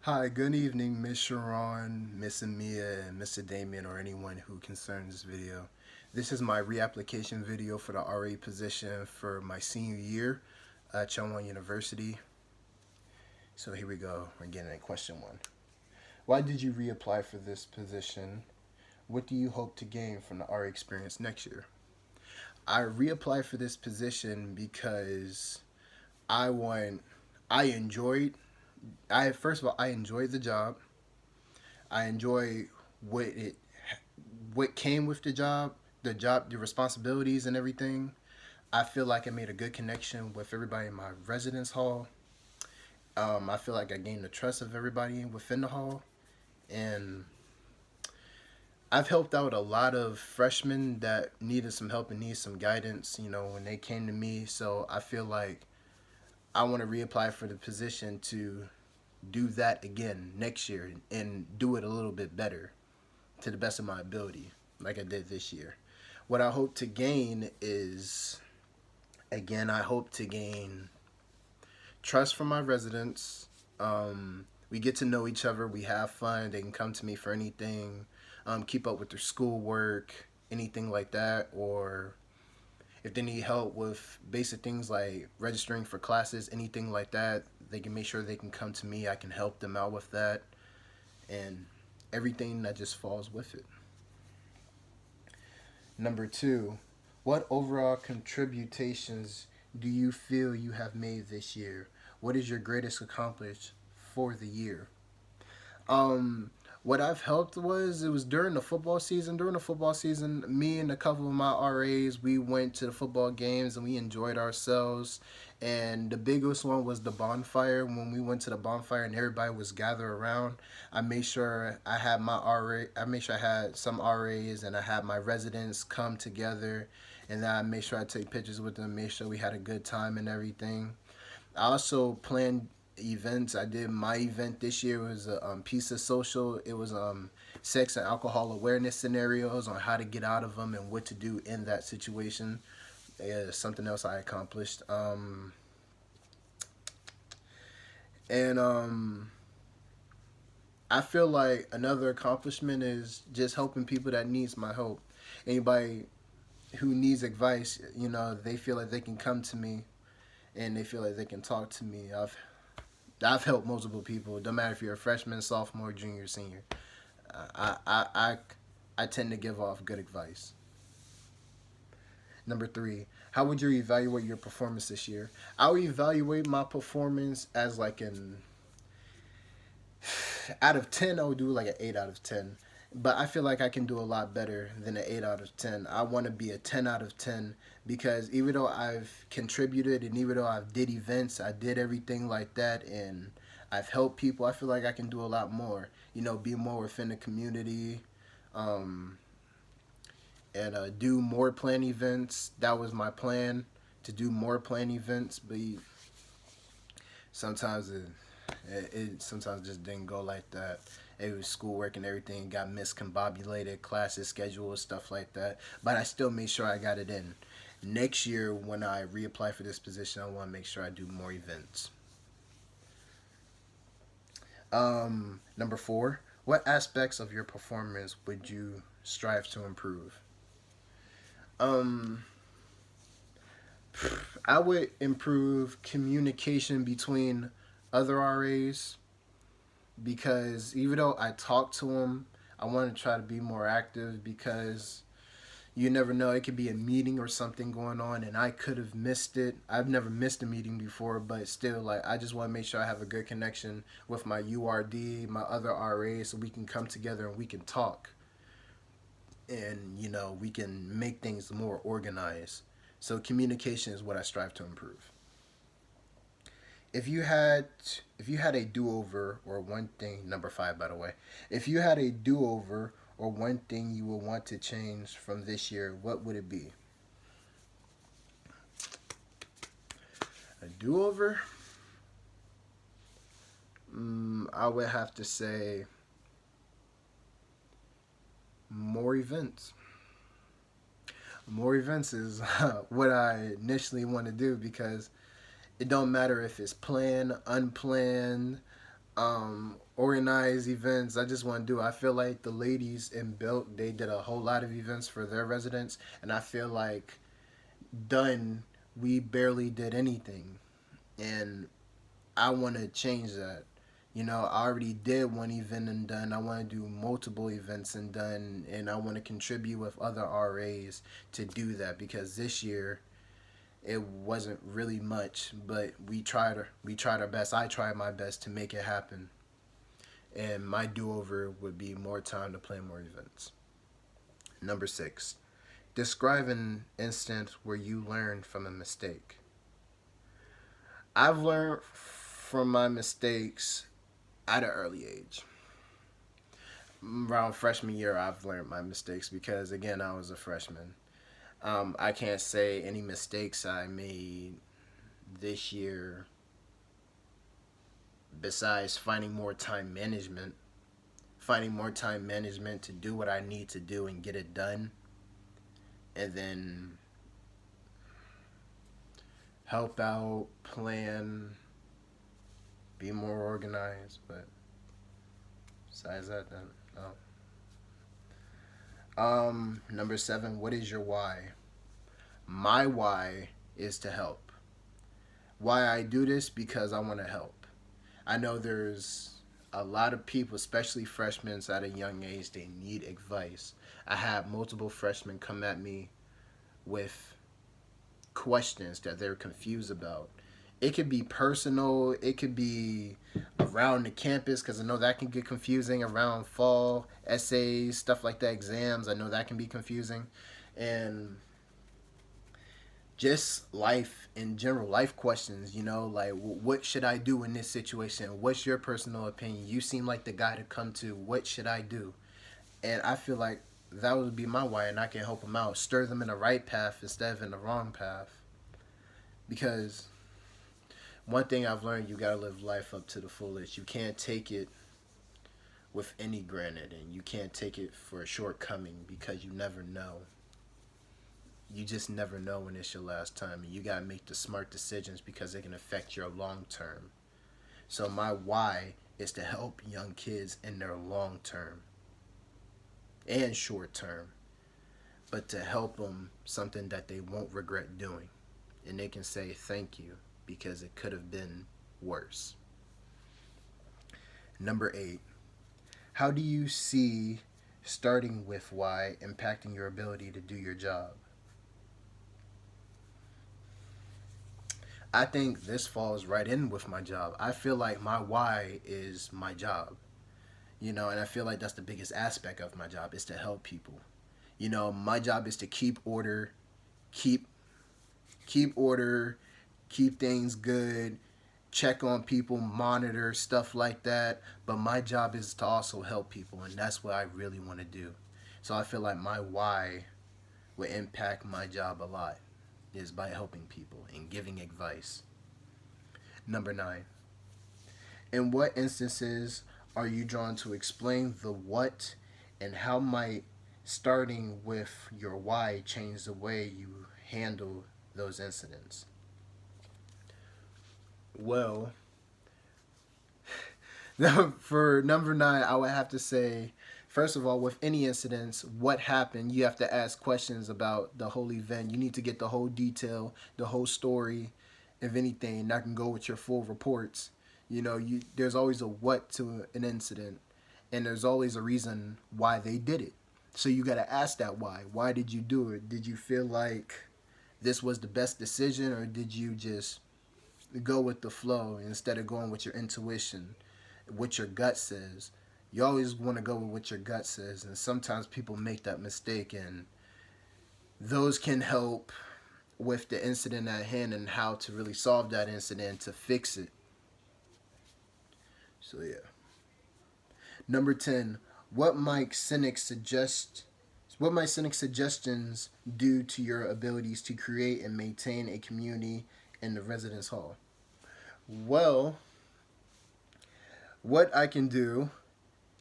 Hi, good evening, Miss Sharon, Miss Amia, and Mr. Damien, or anyone who concerns this video. This is my reapplication video for the RA position for my senior year at Chungwa University. So here we go. We're getting at question one. Why did you reapply for this position? What do you hope to gain from the RA experience next year? I reapplied for this position because I want, I enjoyed, I first of all, I enjoyed the job. I enjoy what it what came with the responsibilities and everything. I feel like I made a good connection with everybody in my residence hall. I feel like I gained the trust of everybody within the hall, and I've helped out a lot of freshmen that needed some help and needed some guidance. When they came to me, so I feel like I want to reapply for the position to do that again next year and do it a little bit better to the best of my ability, like I did this year. What I hope to gain is, again, I hope to gain trust from my residents. We get to know each other. We have fun. They can come to me for anything, keep up with their schoolwork, anything like that, or if they need help with basic things like registering for classes, anything like that, they can make sure they can come to me. I can help them out with that and everything that just falls with it. Number two, what overall contributions do you feel you have made this year? What is your greatest accomplishment for the year? Um, what I've helped was it was during the football season. During the football season, me and a couple of my RAs, we went to the football games and we enjoyed ourselves. And the biggest one was the bonfire. When we went to the bonfire and everybody was gathered around, I made sure I had my RA. I made sure I had some RAs and I had my residents come together, and then I made sure I take pictures with them. Made sure we had a good time and everything. I also planned events. I did my event this year. It was a Pizza Social. It was sex and alcohol awareness scenarios on how to get out of them and what to do in that situation. Something else I accomplished. And I feel like another accomplishment is just helping people that needs my help. Anybody who needs advice, they feel like they can come to me and they feel like they can talk to me. I've helped multiple people. Don't matter if you're a freshman, sophomore, junior, senior. I I I, I tend to give off good advice. Number three, how would you evaluate your performance this year? I would evaluate my performance as like an out of 10. I would do like an 8 out of 10. But I feel like I can do a lot better than an 8 out of 10. I want to be a 10 out of 10 because even though I've contributed and even though I've did events, I did everything like that, and I've helped people. I feel like I can do a lot more. Be more within the community, um, and do more plan events. That was my plan, to do more plan events, but sometimes it sometimes just didn't go like that. It was schoolwork and everything got miscombobulated, classes, schedules, stuff like that. But I still made sure I got it in. Next year, when I reapply for this position, I want to make sure I do more events. Number four, what aspects of your performance would you strive to improve? Um, I would improve communication between other RAs because even though I talk to them, I want to try to be more active because you never know. It could be a meeting or something going on, and I could have missed it. I've never missed a meeting before, but still, like I just want to make sure I have a good connection with my URD, my other RAs, so we can come together and we can talk, and we can make things more organized. So communication is what I strive to improve. If you had if you had a do over or one thing, number five by the way, if you had a do over or one thing you would want to change from this year, what would it be? A do over? I would have to say more events. More events is what I initially want to do because it don't matter if it's planned, unplanned, organize events. I just want to do. I feel like the ladies in Built, they did a whole lot of events for their residents, and I feel like Dunn, we barely did anything, and I want to change that. You know, I already did one event and Dunn. I want to do multiple events and Dunn, and I want to contribute with other RAs to do that because this year it wasn't really much, but we tried our best. I tried my best to make it happen. And my do-over would be more time to plan more events. Number 6, describe an instance where you learned from a mistake. I've learned from my mistakes at an early age. Around freshman year, I've learned my mistakes because, again, I was a freshman. I can't say any mistakes I made this year besides finding more time management to do what I need to do and get it done, and then help out, plan, be more organized. But besides that, then no. Number 7, what is your why? My why is to help. Why I do this? Because I want to help. I know there's a lot of people, especially freshmen at a young age, they need advice. I have multiple freshmen come at me with questions that they're confused about. It could be personal, it could be around the campus, because I know that can get confusing around fall, essays, stuff like that, exams. I know that can be confusing. And just life in general, life questions, you know, like what should I do in this situation? What's your personal opinion? You seem like the guy to come to. What should I do? And I feel like that would be my why, and I can help them out, stir them in the right path instead of in the wrong path. Because one thing I've learned, you gotta live life up to the fullest. You can't take it with any granted, and you can't take it for a shortcoming because you never know. You just never know when it's your last time, and you gotta make the smart decisions because it can affect your long term. So my why is to help young kids in their long term and short term, but to help them something that they won't regret doing, and they can say thank you because it could have been worse. Number 8, how do you see starting with why impacting your ability to do your job? I think this falls right in with my job. I feel like my why is my job, you know, and I feel like that's the biggest aspect of my job is to help people. You know, my job is to keep order, keep order, keep things good, check on people, monitor stuff like that. But my job is to also help people, and that's what I really want to do. So I feel like my why will impact my job a lot is by helping people and giving advice. Number 9, in what instances are you drawn to explain the what and how might starting with your why change the way you handle those incidents? Well, for number 9, I would have to say, first of all, with any incidents, what happened, you have to ask questions about the whole event. You need to get the whole detail, the whole story, if anything. That can go with your full reports. You know, there's always a what to an incident, and there's always a reason why they did it. So you got to ask that why. Why did you do it? Did you feel like this was the best decision, or did you just go with the flow instead of going with your intuition, what your gut says? You always want to go with what your gut says, and sometimes people make that mistake, and those can help with the incident at hand and how to really solve that incident to fix it. So yeah. Number 10, what might cynics suggest? What might cynic suggestions do to your abilities to create and maintain a community in the residence hall? Well, what I can do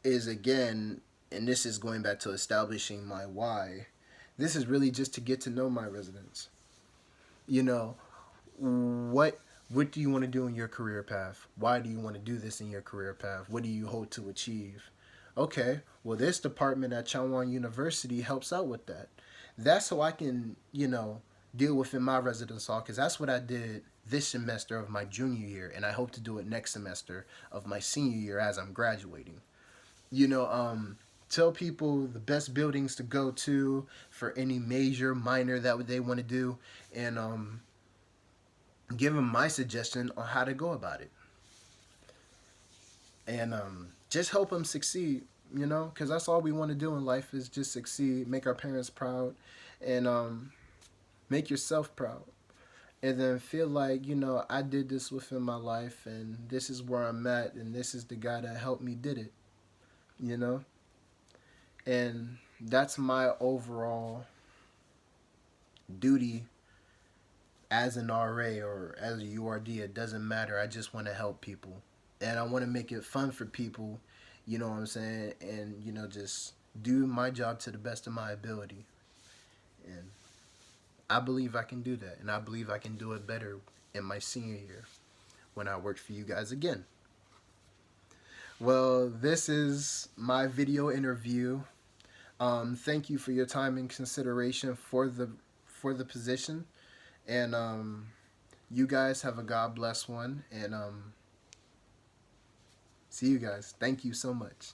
is, again, and this is going back to establishing my why, this is really just to get to know my residents. You know, what What do you want to do in your career path? Why do you want to do this in your career path? What do you hope to achieve? Okay, well, this department at Changwon University helps out with that. That's how I can, deal with in my residence hall, because that's what I did this semester of my junior year, and I hope to do it next semester of my senior year as I'm graduating. You know, tell people the best buildings to go to for any major, minor that they want to do, and give them my suggestion on how to go about it, and just help them succeed. Because that's all we want to do in life is just succeed, make our parents proud, and make yourself proud, and then feel like I did this within my life, and this is where I'm at, and this is the guy that helped me did it. You know, and that's my overall duty as an RA or as a URD. It doesn't matter. I just want to help people, and I want to make it fun for people. You know what I'm saying? And just do my job to the best of my ability. And I believe I can do that, and I believe I can do it better in my senior year when I work for you guys again. Well, this is my video interview. Thank you for your time and consideration for the position, and you guys have a God bless one. And see you guys. Thank you so much.